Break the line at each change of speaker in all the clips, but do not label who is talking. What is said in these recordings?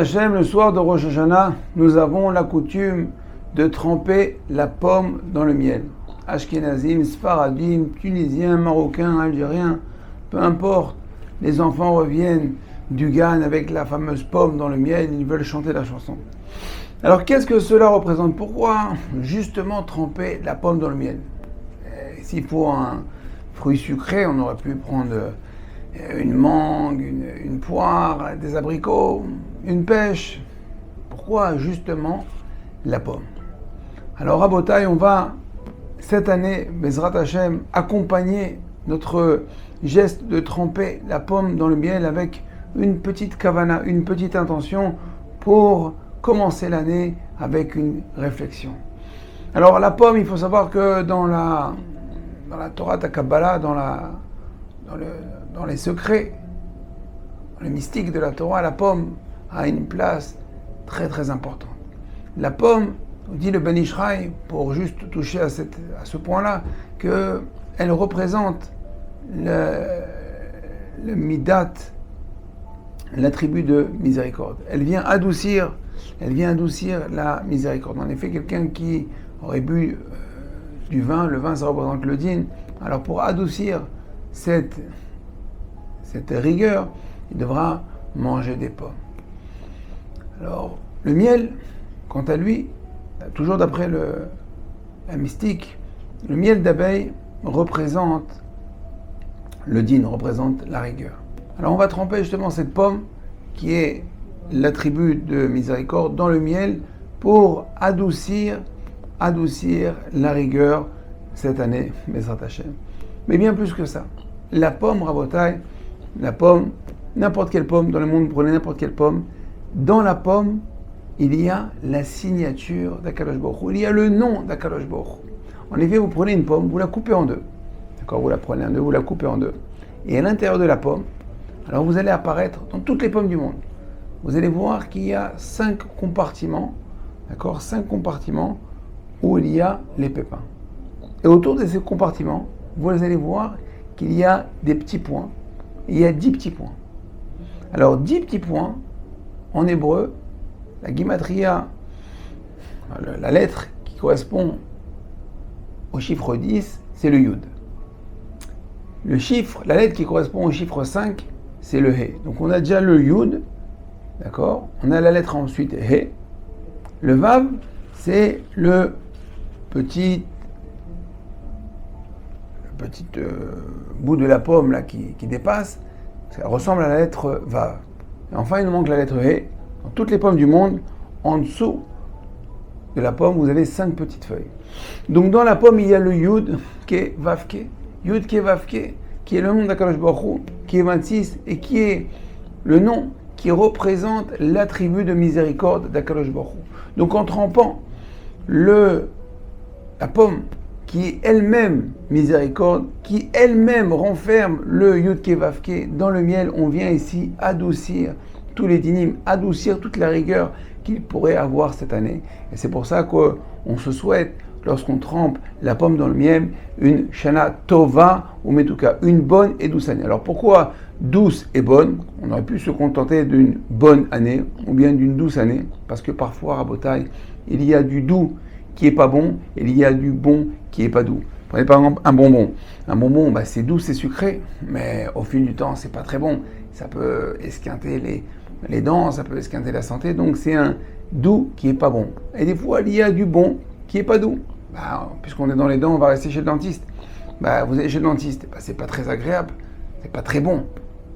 Hachem, le soir de Rosh Hashanah, nous avons la coutume de tremper la pomme dans le miel. Ashkenazim, Sfaradim, Tunisiens, Marocains, Algériens, peu importe, les enfants reviennent du Gan avec la fameuse pomme dans le miel, ils veulent chanter la chanson. Alors qu'est-ce que cela représente? Pourquoi justement tremper la pomme dans le miel? S'il faut un fruit sucré, on aurait pu prendre une mangue, une poire, des abricots, une pêche. Pourquoi justement la pomme? Alors Rabotai, on va cette année, Bezrat Hashem, accompagner notre geste de tremper la pomme dans le miel avec une petite kavana, une petite intention pour commencer l'année avec une réflexion. Alors la pomme, il faut savoir que dans la Torah ta Kabbalah, dans les secrets, dans le mystique de la Torah, la pomme a une place très très importante. La pomme, dit le Ben Ishraï, pour juste toucher à ce point-là, qu'elle représente le midat, l'attribut de miséricorde. Elle vient adoucir la miséricorde. En effet, quelqu'un qui aurait bu du vin, le vin ça représente le din, alors pour adoucir cette rigueur, il devra manger des pommes. Alors, le miel, quant à lui, toujours d'après la mystique, le miel d'abeille représente le din, représente la rigueur. Alors on va tremper justement cette pomme, qui est l'attribut de miséricorde, dans le miel pour adoucir la rigueur cette année, Bezrat Hashem. Mais bien plus que ça. La pomme, Rabotai, la pomme, n'importe quelle pomme dans le monde, prenez n'importe quelle pomme, dans la pomme, il y a la signature d'Akadosh Baruch Hu, il y a le nom d'Akadosh Baruch Hu. En effet, vous prenez une pomme, vous la coupez en deux. D'accord, vous la prenez en deux, vous la coupez en deux. Et à l'intérieur de la pomme, alors vous allez apparaître dans toutes les pommes du monde. Vous allez voir qu'il y a 5 compartiments, d'accord, 5 compartiments où il y a les pépins. Et autour de ces compartiments, vous allez voir qu'il y a des petits points. Il y a 10 petits points. Alors 10 petits points, en hébreu, la gematria, la lettre qui correspond au chiffre 10, c'est le yud. La lettre qui correspond au chiffre 5, c'est le he. Donc on a déjà le yud, d'accord? On a la lettre ensuite he. Le vav, c'est le petit bout de la pomme là qui dépasse. Ça ressemble à la lettre vav. Et enfin, il nous manque la lettre he. Dans toutes les pommes du monde, en dessous de la pomme, vous avez 5 petites feuilles. Donc dans la pomme, il y a le yud, ke, vav, ke. Yud, ke, vav, ke, qui est le nom d'Akadosh Baruch Hu, qui est 26, et qui est le nom qui représente l'attribut de miséricorde d'Akadosh Baruch Hu. Donc en trempant la pomme, qui est elle-même miséricorde, qui elle-même renferme le Yud Ke Vav Ke dans le miel, on vient ici adoucir tous les dinim, adoucir toute la rigueur qu'il pourrait avoir cette année. Et c'est pour ça qu'on se souhaite, lorsqu'on trempe la pomme dans le miel, une Shana Tova ou Metuka, une bonne et douce année. Alors pourquoi douce et bonne? On aurait pu se contenter d'une bonne année ou bien d'une douce année, parce que parfois, Rabotai, il y a du doux qui est pas bon, et il y a du bon qui est pas doux. Prenez par exemple un bonbon. Un bonbon, c'est doux, c'est sucré, mais au fil du temps, c'est pas très bon. Ça peut esquinter les dents, ça peut esquinter la santé, donc c'est un doux qui est pas bon. Et des fois, il y a du bon qui est pas doux. Puisqu'on est dans les dents, on va rester chez le dentiste. Vous allez chez le dentiste, c'est pas très agréable, c'est pas très bon,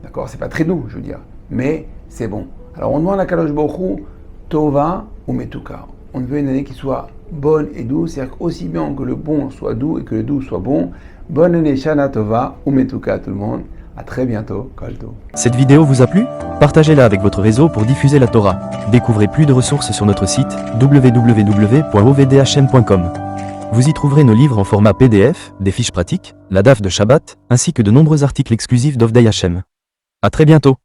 d'accord, c'est pas très doux, je veux dire, mais c'est bon. Alors on demande à Kadosh Baruch Hu, Tova ou Metuka. On veut une année qui soit bonne et douce, c'est-à-dire aussi bien que le bon soit doux et que le doux soit bon. Bonne année, Shana Tova ou Metuka tout le monde. À très bientôt, Kolto.
Cette vidéo vous a plu? Partagez-la avec votre réseau pour diffuser la Torah. Découvrez plus de ressources sur notre site www.ovdhm.com. Vous y trouverez nos livres en format PDF, des fiches pratiques, la daf de Shabbat, ainsi que de nombreux articles exclusifs d'Ovdei Hashem. À très bientôt.